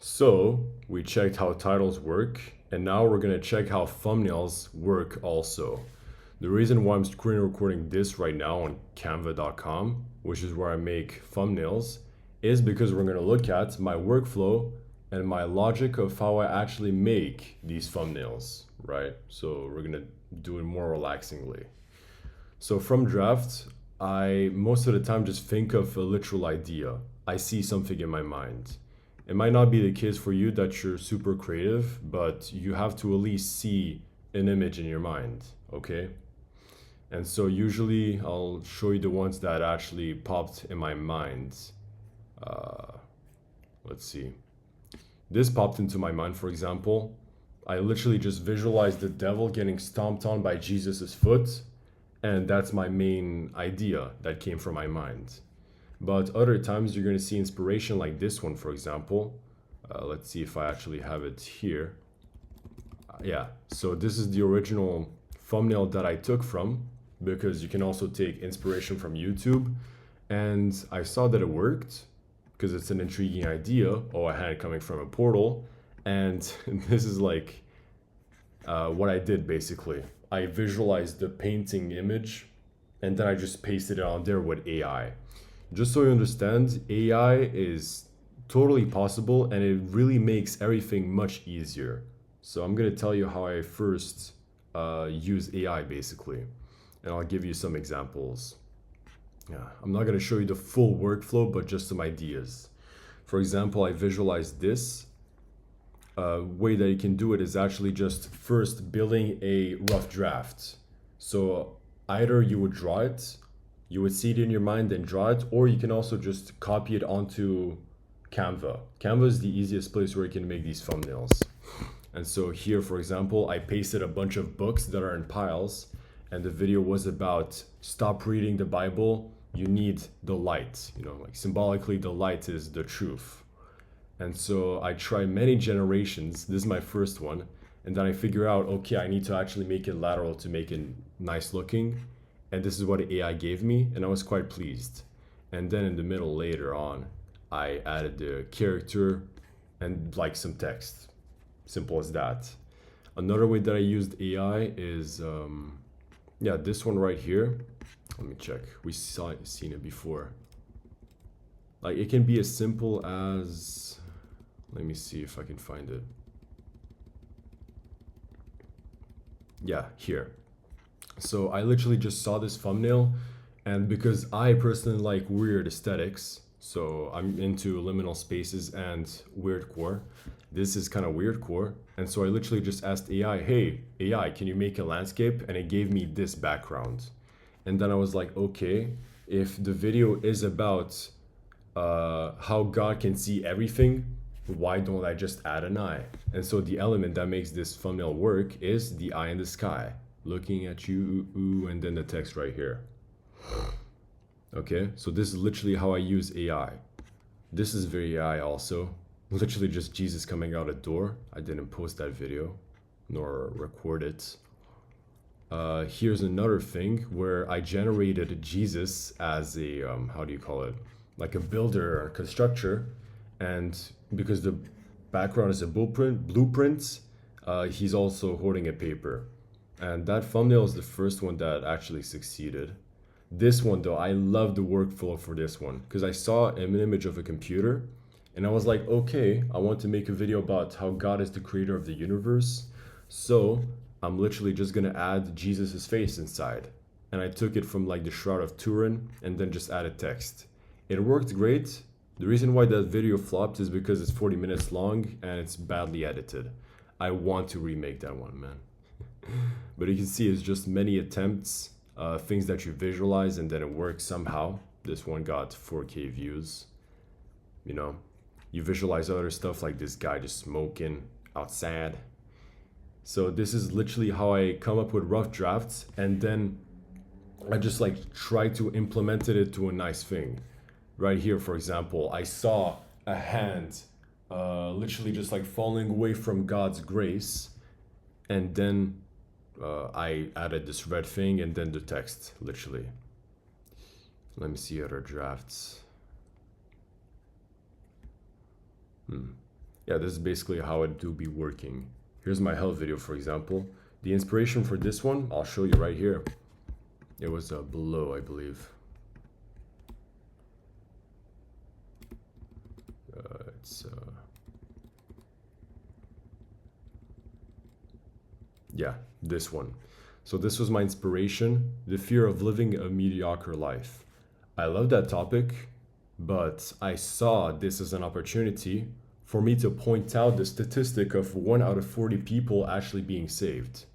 So we checked how titles work, and now we're gonna check how thumbnails work also. The reason why I'm screen recording this right now on canva.com, which is where I make thumbnails, is because we're gonna look at my workflow and my logic of how I actually make these thumbnails, right? So we're gonna do it more relaxingly. So from draft, I most of the time just think of a literal idea. I see something in my mind. It might not be the case for you that you're super creative, but you have to at least see an image in your mind, okay? And so usually I'll show you the ones that actually popped in my mind. Uh, let's see. This popped into my mind, for example. I literally just visualized the devil getting stomped on by Jesus's foot, and that's my main idea that came from my mind. But other times you're going to see inspiration like this one, for example. Let's see if I actually have it here. Yeah, so this is the original thumbnail that I took from, because you can also take inspiration from YouTube. And I saw that it worked because it's an intriguing idea. Oh, I had it coming from a portal. And this is like what I did basically. I visualized the painting image and then I just pasted it on there with AI. Just so you understand, AI is totally possible and it really makes everything much easier. So I'm going to tell you how I first use AI basically, and I'll give you some examples. Yeah, I'm not going to show you the full workflow, but just some ideas. For example, I visualized this. Way that you can do it is actually just first building a rough draft. So either you would draw it, you would see it in your mind and draw it, or you can also just copy it onto Canva. Canva is the easiest place where you can make these thumbnails. And so here, for example, I pasted a bunch of books that are in piles, and the video was about stop reading the Bible, you need the light. You know, like symbolically, the light is the truth. And so I tried many generations. This is my first one. And then I figure out, okay, I need to actually make it lateral to make it nice looking. And this is what AI gave me, and I was quite pleased. And then in the middle later on, I added the character and like some text. Simple as that. Another way that I used AI is, yeah, this one right here. Let me check. We seen it before. Like it can be as simple as, let me see if I can find it. Yeah, here. So I literally just saw this thumbnail, and because I personally like weird aesthetics, so I'm into liminal spaces and weirdcore. This is kind of weirdcore, and so I literally just asked AI, "Hey, AI, can you make a landscape?" And it gave me this background. And then I was like, okay, if the video is about how God can see everything, why don't I just add an eye? And so the element that makes this thumbnail work is the eye in the sky, looking at you, ooh, and then the text right here. Okay, so this is literally how I use AI. This is very AI also. Literally just Jesus coming out a door. I didn't post that video, nor record it. Here's another thing where I generated Jesus as a, how do you call it? Like a builder or constructor. And because the background is a blueprint, he's also holding a paper. And that thumbnail is the first one that actually succeeded. This one though, I love the workflow for this one because I saw an image of a computer and I was like, okay, I want to make a video about how God is the creator of the universe. So I'm literally just gonna add Jesus's face inside. And I took it from like the Shroud of Turin and then just added text. It worked great. The reason why that video flopped is because it's 40 minutes long and it's badly edited. I want to remake that one, man. But you can see it's just many attempts, things that you visualize and then it works somehow. This one got 4K views. You know, you visualize other stuff like this guy just smoking outside. So this is literally how I come up with rough drafts, and then I just like try to implement it to a nice thing. Right here, for example, I saw a hand literally just like falling away from God's grace, and then I added this red thing and then the text, literally. Let me see other drafts. yeah, this is basically how it do be working. Here's my health video, for example. The inspiration for this one, I'll show you right here. It was below, I believe. Yeah, this one. So this was my inspiration, the fear of living a mediocre life. I love that topic, but I saw this as an opportunity for me to point out the statistic of 1 out of 40 people actually being saved.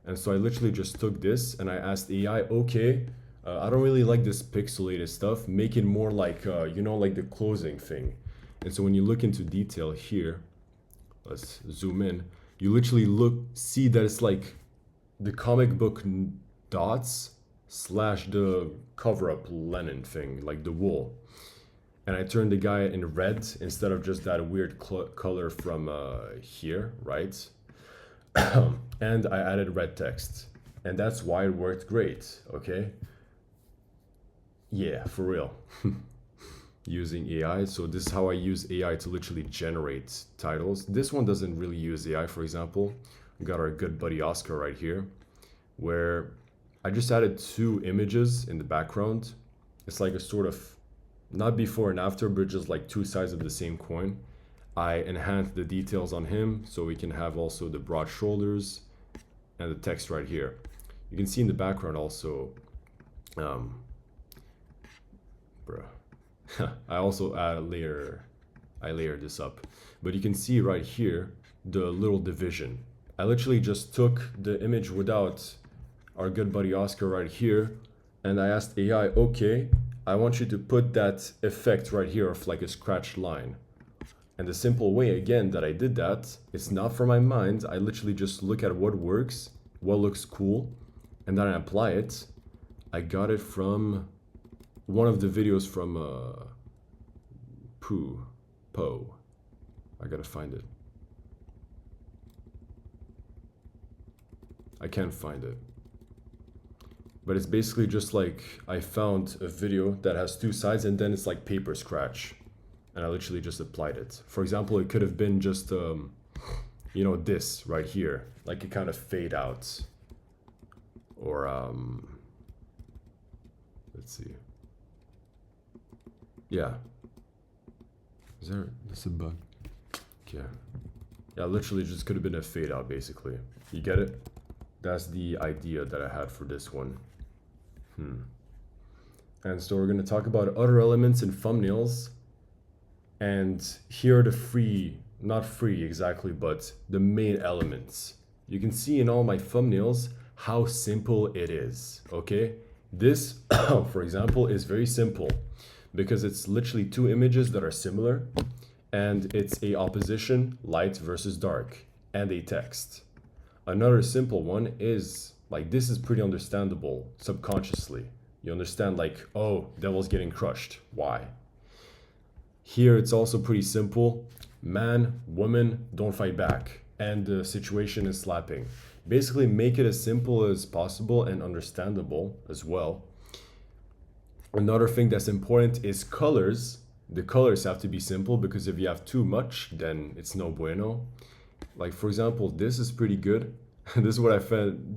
And so I literally just took this and I asked AI, okay, I don't really like this pixelated stuff, make it more like, you know, like the closing thing. And so when you look into detail here, let's zoom in, you literally see that it's like the comic book dots slash the cover-up Lenin thing, like the wool. And I turned the guy in red instead of just that weird color from here, right? And I added red text. And that's why it worked great, okay? Yeah, for real. Using AI. So this is how I use AI to literally generate titles. This one doesn't really use AI, for example. We got our good buddy Oscar right here, where I just added 2 images in the background. It's like a sort of, not before and after, but just like 2 sides of the same coin. I enhanced the details on him so we can have also the broad shoulders and the text right here. You can see in the background also, I also I layered this up, but you can see right here the little division. I literally just took the image without our good buddy Oscar right here, and I asked AI, okay, I want you to put that effect right here of like a scratched line. And the simple way, again, that I did that, it's not from my mind. I literally just look at what works, what looks cool, and then I apply it. I got it from one of the videos from Poe. I gotta find it. I can't find it. But it's basically just like I found a video that has 2 sides and then it's like paper scratch. And I literally just applied it. For example, it could have been just, you know, this right here. Like it kind of fade out. Or, let's see. Yeah. Is there, that's a bug. Okay. Yeah, literally just could have been a fade out basically. You get it? That's the idea that I had for this one. And so we're going to talk about other elements in thumbnails. And here are the not free exactly, but the main elements. You can see in all my thumbnails how simple it is, okay? This, for example, is very simple because it's literally 2 images that are similar and it's a opposition, light versus dark, and a text. Another simple one is, like, this is pretty understandable subconsciously. You understand like, oh, devil's getting crushed. Why? Here it's also pretty simple. Man, woman, don't fight back. And the situation is slapping. Basically make it as simple as possible and understandable as well. Another thing that's important is colors. The colors have to be simple because if you have too much, then it's no bueno. Like for example, this is pretty good. This is what I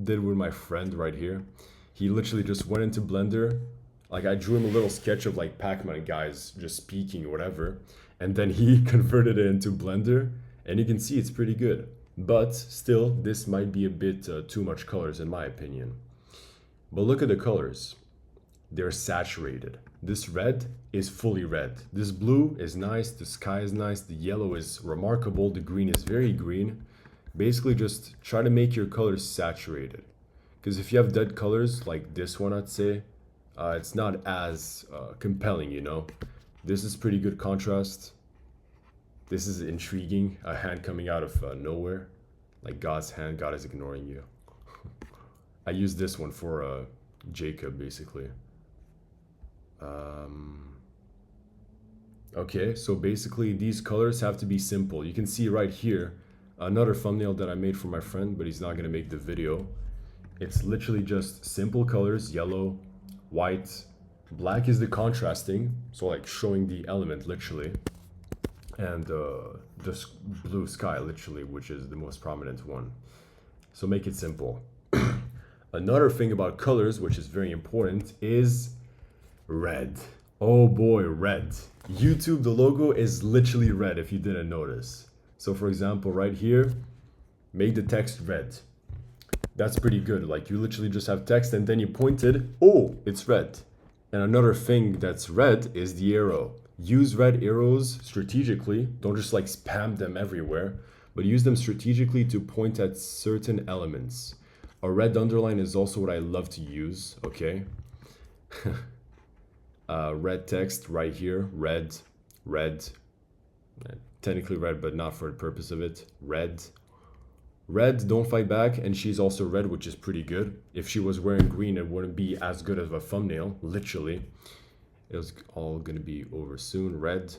did with my friend right here. He literally just went into Blender. Like I drew him a little sketch of like Pac-Man guys just speaking or whatever. And then he converted it into Blender. And you can see it's pretty good. But still, this might be a bit too much colors in my opinion. But look at the colors. They're saturated. This red is fully red. This blue is nice. The sky is nice. The yellow is remarkable. The green is very green. Basically just try to make your colors saturated. Because if you have dead colors like this one, I'd say, it's not as compelling, you know. This is pretty good contrast. This is intriguing. A hand coming out of nowhere. Like God's hand. God is ignoring you. I use this one for Jacob, basically. Okay, so basically these colors have to be simple. You can see right here another thumbnail that I made for my friend, but he's not gonna make the video. It's literally just simple colors, yellow, white, black is the contrasting, so like showing the element literally. and the blue sky, literally, which is the most prominent one. So make it simple. Another thing about colors, which is very important, is red. Oh boy, red. YouTube, the logo is literally red if you didn't notice. So for example, right here, make the text red. That's pretty good. Like you literally just have text and then you pointed, oh, it's red. And another thing that's red is the arrow. Use red arrows strategically. Don't just like spam them everywhere, but use them strategically to point at certain elements. A red underline is also what I love to use, okay? Red text right here, red, technically red, but not for the purpose of it, red. Red, don't fight back, and she's also red, which is pretty good. If she was wearing green, it wouldn't be as good as a thumbnail, literally. It was all gonna be over soon, red.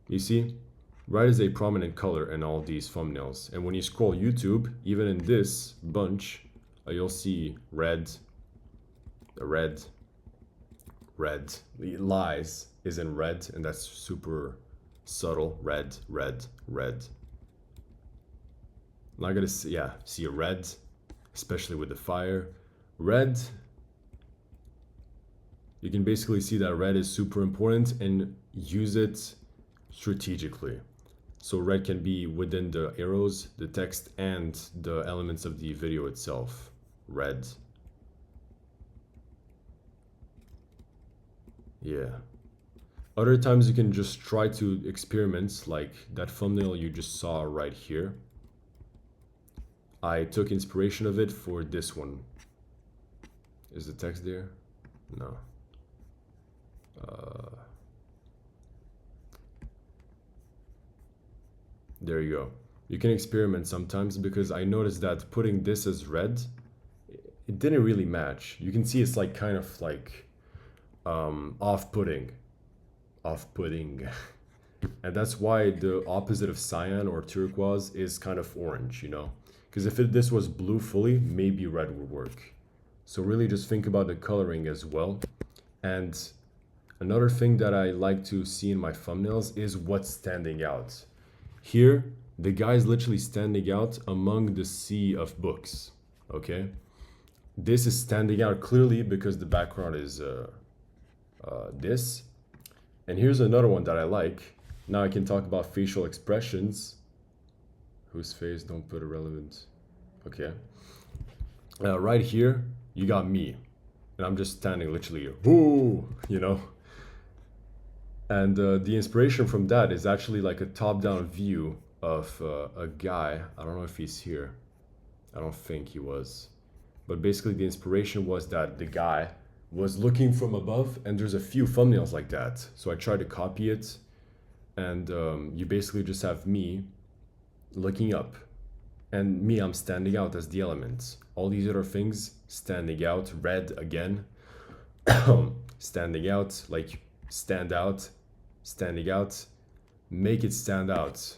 You see? Red is a prominent color in all these thumbnails. And when you scroll YouTube, even in this bunch, you'll see red, red. The lies is in red, and that's super subtle. Red. I'm not gonna see, see red, especially with the fire. Red, you can basically see that red is super important and use it strategically. So red can be within the arrows, the text, and the elements of the video itself. Red. Yeah. Other times you can just try to experiment, like that thumbnail you just saw right here. I took inspiration of it for this one. Is the text there? No. There you go. You can experiment sometimes because I noticed that putting this as red, it didn't really match. You can see it's like kind of like off-putting. And that's why the opposite of cyan or turquoise is kind of orange, you know? Because if this was blue fully, maybe red would work. So really just think about the coloring as well. And another thing that I like to see in my thumbnails is what's standing out. Here, the guy is literally standing out among the sea of books, okay? This is standing out clearly because the background is this. And here's another one that I like. Now I can talk about facial expressions. Whose face? Don't put irrelevant. Okay. Right here, you got me. And I'm just standing literally here. Woo! You know? And the inspiration from that is actually like a top-down view of a guy. I don't know if he's here. I don't think he was. But basically the inspiration was that the guy was looking from above, and there's a few thumbnails like that. So I tried to copy it, and you basically just have me looking up, and me, I'm standing out as the elements. All these other things standing out, red again, standing out, like stand out, standing out, make it stand out,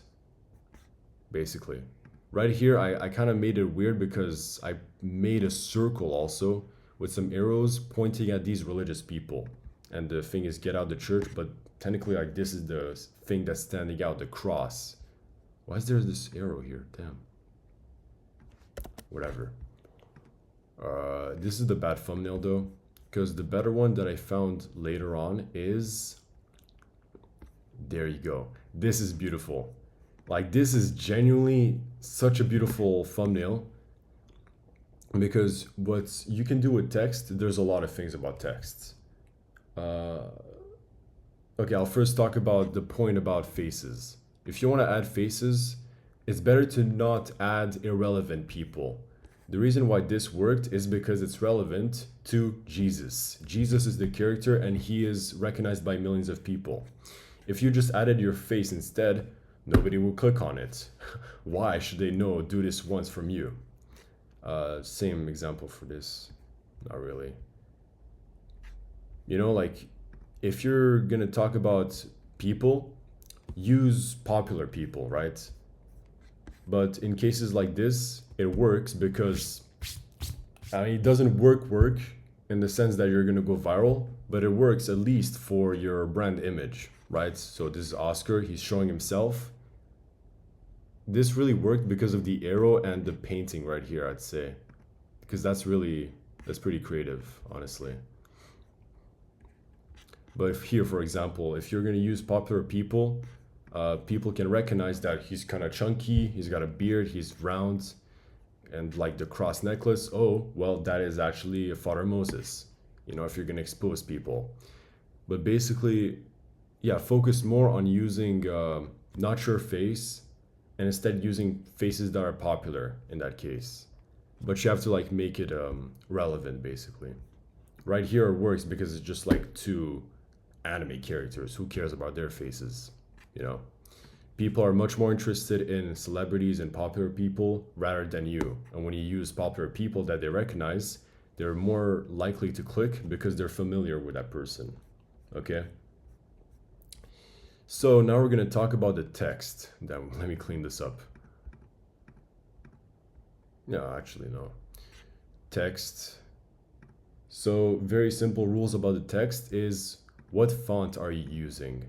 basically. Right here, I kind of made it weird because I made a circle also with some arrows pointing at these religious people. And the thing is, get out the church, but technically like this is the thing that's standing out, the cross. Why is there this arrow here? Damn. Whatever. This is the bad thumbnail though, because the better one that I found later on is, there you go. This is beautiful. Like this is genuinely such a beautiful thumbnail, because what you can do with text, there's a lot of things about texts. Okay, I'll first talk about the point about faces. If you want to add faces, it's better to not add irrelevant people. The reason why this worked is because it's relevant to Jesus. Jesus is the character and he is recognized by millions of people. If you just added your face instead, nobody will click on it. Why should they know do this once from you? Same example for this. Not really. You know, like if you're gonna talk about people, use popular people, right? But in cases like this, it works because I mean, it doesn't work in the sense that you're gonna go viral, but it works at least for your brand image. right? So this is Oscar, he's showing himself. This really worked because of the arrow and the painting right here, I'd say. Because that's pretty creative, honestly. But if here, for example, if you're going to use popular people, people can recognize that he's kind of chunky, he's got a beard, he's round, and like the cross necklace, oh, well, that is actually Father Moses, you know, if you're going to expose people. But basically, yeah, focus more on using not your face, and instead using faces that are popular in that case. But you have to like make it relevant, basically. Right here it works because it's just like two anime characters. Who cares about their faces, you know? People are much more interested in celebrities and popular people rather than you. And when you use popular people that they recognize, they're more likely to click because they're familiar with that person. Okay? So now we're going to talk about the text. Then let me clean this up. No, actually, no. Text. So very simple rules about the text is what font are you using?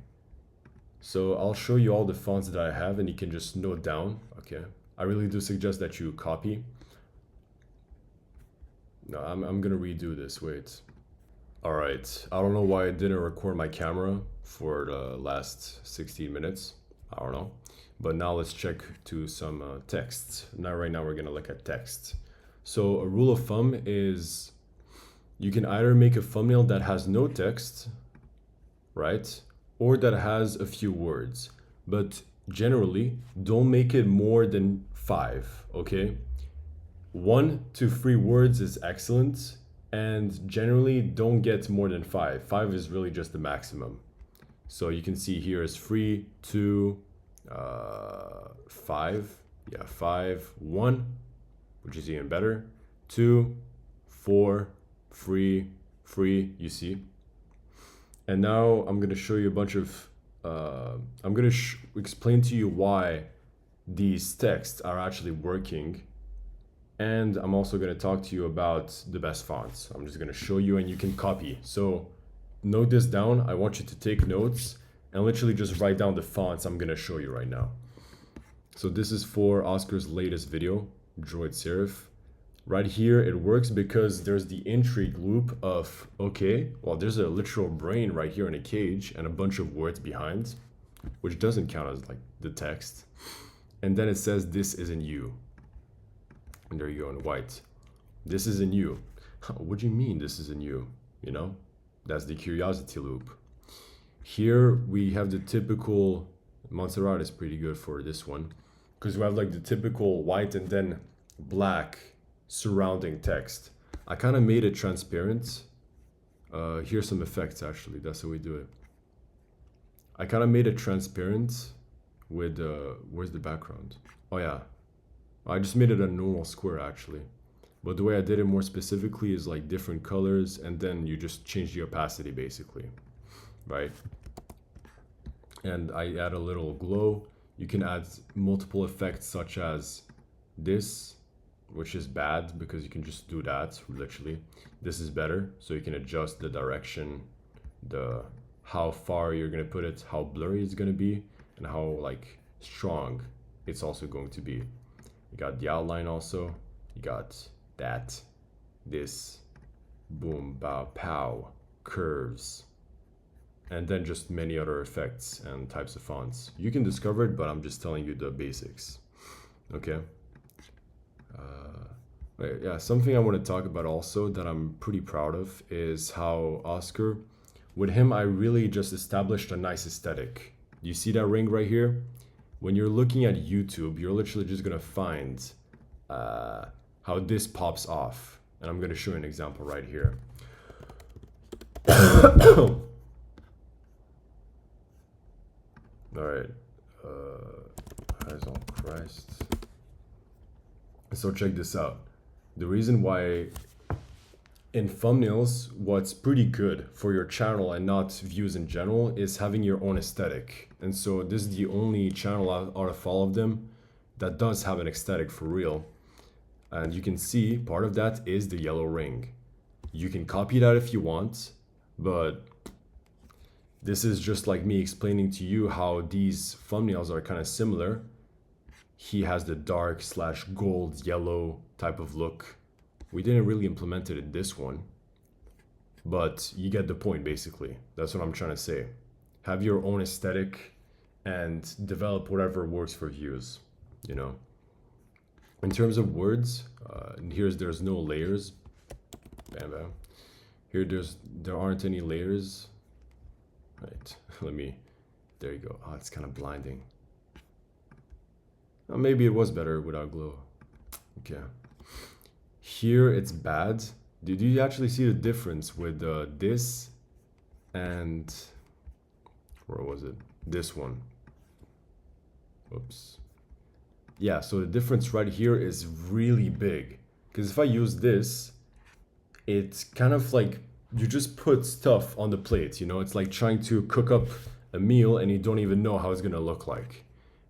So I'll show you all the fonts that I have and you can just note down, okay? I really do suggest that you copy. No, I'm gonna redo this, wait. All right, I don't know why I didn't record my camera for the last 16 minutes. I don't know. But now let's check to some text. Right now we're gonna look at text. So a rule of thumb is you can either make a thumbnail that has no text, right? Or that has a few words. But generally, don't make it more than 5, okay? 1 to 3 words is excellent. And generally, don't get more than 5. 5 is really just the maximum. So you can see here is 3, 2, 5. Yeah, 5, 1, which is even better. 2, 4, 3, 3, you see. And now I'm going to show you a bunch of, I'm going to explain to you why these texts are actually working. And I'm also going to talk to you about the best fonts. I'm just going to show you and you can copy. So note this down. I want you to take notes and literally just write down the fonts I'm going to show you right now. So this is for Oscar's latest video, Droid Serif. Right here, it works because there's the intrigue loop of, okay, well, there's a literal brain right here in a cage and a bunch of words behind, which doesn't count as like the text. And then it says, this isn't you. And there you go in white. This isn't you. What do you mean this isn't you? You know, that's the curiosity loop. Here we have the typical, Montserrat is pretty good for this one, because we have like the typical white and then black surrounding text. I kind of made it transparent. Here's some effects actually, that's how we do it. I kind of made it transparent with, where's the background? Oh yeah, I just made it a normal square actually. But the way I did it more specifically is like different colors and then you just change the opacity basically, right? And I add a little glow. You can add multiple effects such as this, which is bad because you can just do that literally. This is better, so you can adjust the direction, how far you're gonna put it, how blurry it's gonna be, and how like strong it's also going to be. You got the outline also, you got that, this, boom, bow, pow, curves, and then just many other effects and types of fonts. You can discover it, but I'm just telling you the basics, okay? Yeah, something I want to talk about also that I'm pretty proud of is how Oscar, with him, I really just established a nice aesthetic. You see that ring right here? When you're looking at YouTube, you're literally just going to find how this pops off. And I'm going to show you an example right here. All right. Eyes on Christ. So check this out. The reason why in thumbnails, what's pretty good for your channel and not views in general is having your own aesthetic. And so this is the only channel out of all of them that does have an aesthetic for real. And you can see part of that is the yellow ring. You can copy that if you want, but This is just like me explaining to you how these thumbnails are kind of similar. He has the dark slash gold yellow type of look. We didn't really implement it in this one, but you get the point basically. That's what I'm trying to say. Have your own aesthetic and develop whatever works for views, you know. In terms of words, there's no layers. Bam, bam. Here there aren't any layers. Right, there you go. Oh, it's kind of blinding. Oh, maybe it was better without glow. Okay. Here it's bad. Did you actually see the difference with this and where was it? This one. Oops. Yeah, so the difference right here is really big. Because if I use this, it's kind of like you just put stuff on the plate, you know? It's like trying to cook up a meal and you don't even know how it's gonna look like.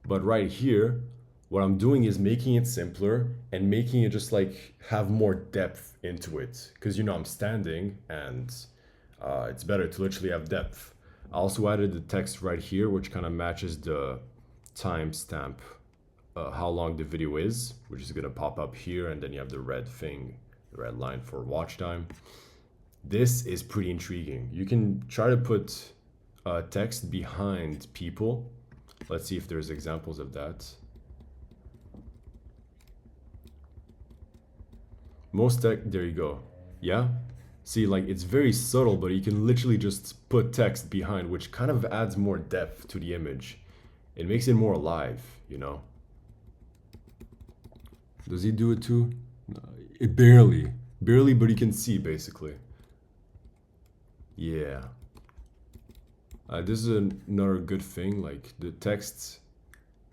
But right here, what I'm doing is making it simpler and making it just like have more depth into it. Because, you know, I'm standing and it's better to literally have depth. I also added the text right here, which kind of matches the timestamp, how long the video is, which is gonna pop up here, and then you have the red thing, the red line for watch time. This is pretty intriguing. You can try to put text behind people. Let's see if there's examples of that. There you go. Yeah? See, like, it's very subtle, but you can literally just put text behind, which kind of adds more depth to the image. It makes it more alive, you know? Does he do it too? Barely, but you can see basically. Yeah. This is another good thing, like the text,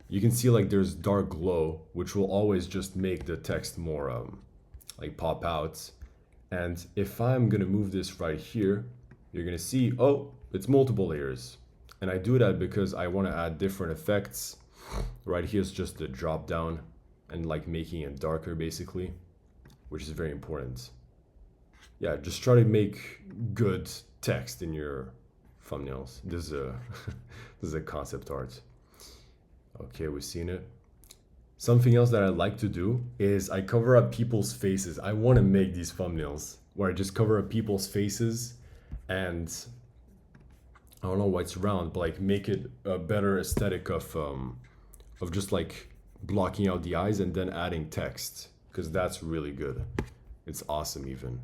you can see like there's dark glow, which will always just make the text more like pop out. And if I'm gonna move this right here, you're gonna see, oh, it's multiple layers. And I do that because I want to add different effects. Right here is just the drop down and like making it darker basically, which is very important. Yeah, just try to make good text in your thumbnails. This is a this is a concept art. Okay, we've seen it. Something else that I like to do is I cover up people's faces. I want to make these thumbnails where I just cover up people's faces and I don't know why it's round, but like make it a better aesthetic of just like blocking out the eyes and then adding text, because that's really good. It's awesome even.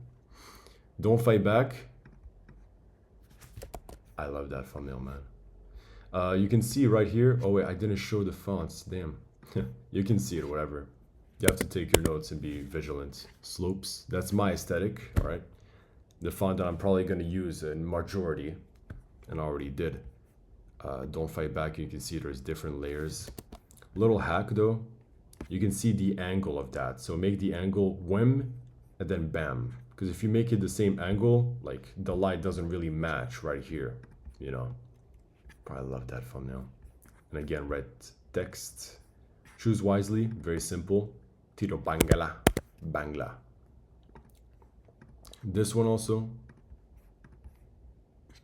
Don't Fight Back. I love that thumbnail, man. You can see right here. Oh wait, I didn't show the fonts. Damn. You can see it, whatever. You have to take your notes and be vigilant. Slopes. That's my aesthetic. All right. The font that I'm probably going to use in majority, and I already did. Don't Fight Back. You can see there's different layers. Little hack though. You can see the angle of that. So make the angle whim and then bam. Because if you make it the same angle, like the light doesn't really match right here, you know. I love that thumbnail. And again, red text. Choose wisely, very simple. Tiro Bangla. Bangla. This one also.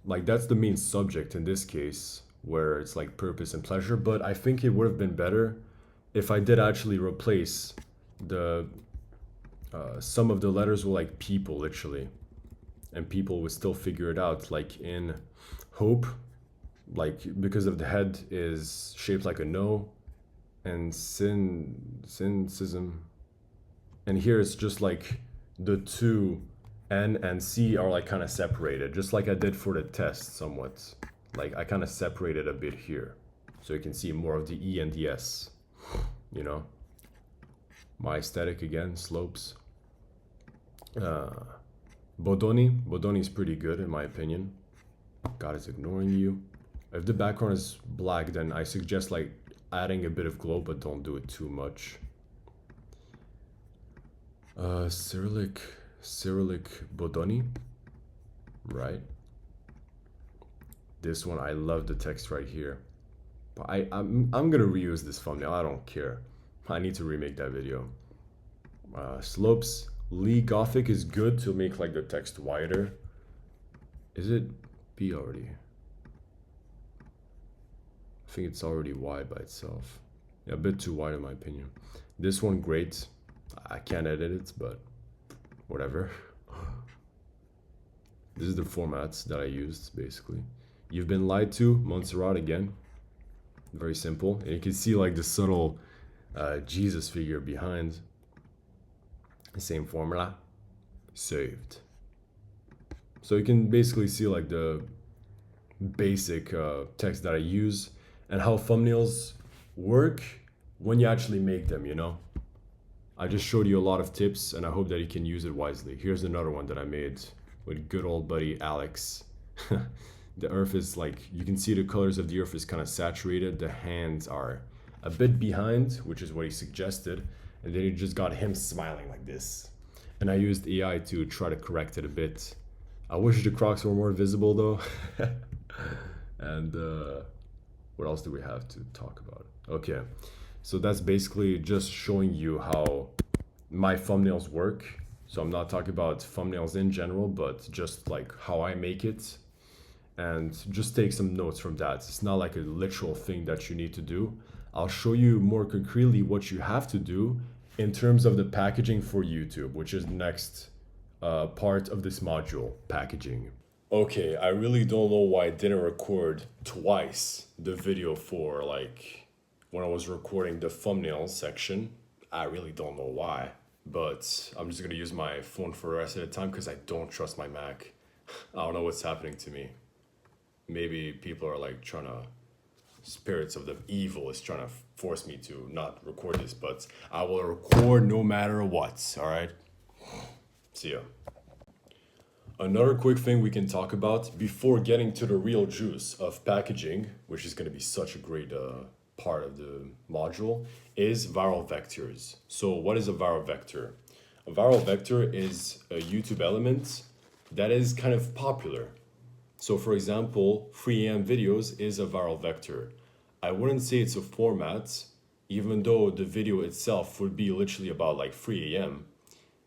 Like that's the main subject in this case, where it's like purpose and pleasure. But I think it would have been better if I did actually replace the some of the letters were like people literally, and people would still figure it out. Like in hope, like because of the head is shaped like a no, and cynicism, and here it's just like the two N and C are like kind of separated, just like I did for the test somewhat. Like I kind of separated a bit here, so you can see more of the E and the S, you know. My aesthetic again, slopes. Bodoni is pretty good in my opinion. God is ignoring you. If the background is black, then I suggest like adding a bit of glow, but don't do it too much. Cyrillic Bodoni, right? This one, I love the text right here. But I'm gonna reuse this thumbnail. I don't care. I need to remake that video. Slopes. Lee Gothic is good to make like the text wider. Is it B already? think it's already wide by itself. Yeah, a bit too wide in my opinion. This one, great. I can't edit it, but whatever. This is the formats that I used, basically. You've been lied to, Montserrat again. Very simple. And you can see like the subtle Jesus figure behind. Same formula. Saved. So you can basically see like the basic text that I use and how thumbnails work when you actually make them, you know? I just showed you a lot of tips and I hope that you can use it wisely. Here's another one that I made with good old buddy Alex. The earth is like, you can see the colors of the earth is kind of saturated. The hands are a bit behind, which is what he suggested. And then you just got him smiling like this. And I used AI to try to correct it a bit. I wish the Crocs were more visible though. And what else do we have to talk about? Okay, so that's basically just showing you how my thumbnails work. So I'm not talking about thumbnails in general, but just like how I make it. And just take some notes from that. It's not like a literal thing that you need to do. I'll show you more concretely what you have to do in terms of the packaging for YouTube, which is the next part of this module, packaging. Okay, I really don't know why I didn't record twice the video for like when I was recording the thumbnail section. I really don't know why, but I'm just gonna use my phone for the rest of the time because I don't trust my Mac. I don't know what's happening to me. Maybe people are like trying to, spirits of the evil is trying to force me to not record this, but I will record no matter what, all right? See ya. Another quick thing we can talk about before getting to the real juice of packaging, which is going to be such a great part of the module, is viral vectors. So what is a viral vector? A viral vector is a YouTube element that is kind of popular. So for example, 3am videos is a viral vector. I wouldn't say it's a format, even though the video itself would be literally about like 3am,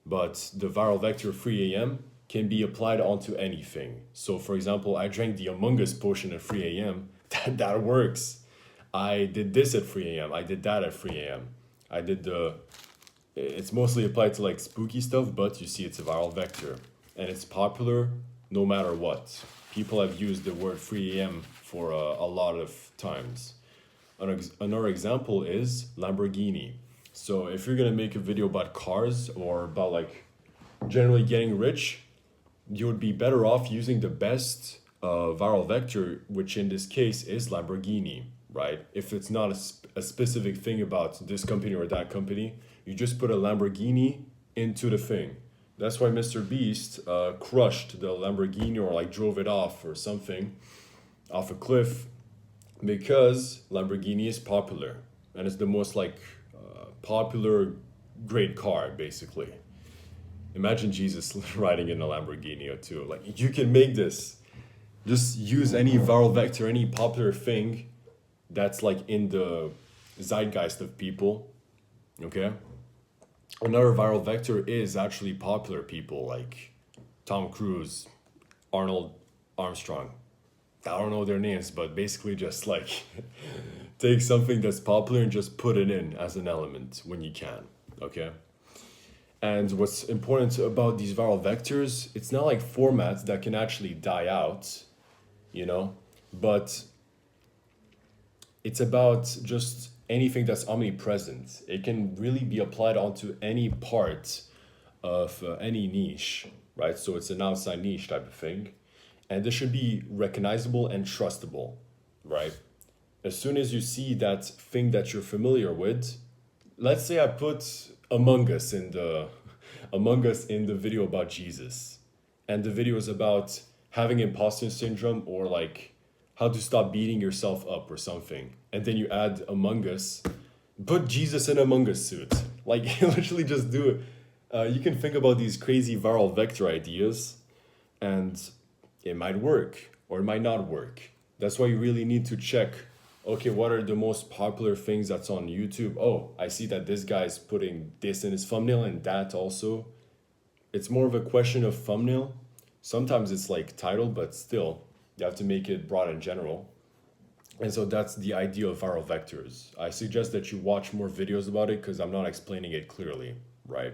but the viral vector 3am can be applied onto anything. So for example, I drank the Among Us potion at 3am, that works. I did this at 3am, I did that at 3am. I did it's mostly applied to like spooky stuff, but you see it's a viral vector and it's popular no matter what. People have used the word 3am for a lot of times. Another example is Lamborghini. So if you're gonna make a video about cars or about like generally getting rich, you would be better off using the best viral vector, which in this case is Lamborghini, right? If it's not a specific thing about this company or that company, you just put a Lamborghini into the thing. That's why Mr. Beast crushed the Lamborghini or like drove it off or something off a cliff, because Lamborghini is popular and it's the most like popular great car basically. Imagine Jesus riding in a Lamborghini or two. Like, you can make this. Just use any viral vector, any popular thing that's like in the zeitgeist of people, okay? Another viral vector is actually popular people like Tom Cruise, Arnold Armstrong. I don't know their names, but basically just like take something that's popular and just put it in as an element when you can, okay? And what's important about these viral vectors, it's not like formats that can actually die out, you know, but it's about just anything that's omnipresent. It can really be applied onto any part of any niche, right? So it's an outside niche type of thing. And this should be recognizable and trustable, right? As soon as you see that thing that you're familiar with, let's say I put Among Us in the video about Jesus, and the video is about having imposter syndrome or like how to stop beating yourself up or something, and then you add Among Us, put Jesus in Among Us suit, like literally just do it. You can think about these crazy viral vector ideas and it might work or it might not work. That's why you really need to check, okay, what are the most popular things that's on YouTube? Oh, I see that this guy's putting this in his thumbnail and that also. It's more of a question of thumbnail. Sometimes it's like title, but still, you have to make it broad and general. And so that's the idea of viral vectors. I suggest that you watch more videos about it because I'm not explaining it clearly, right?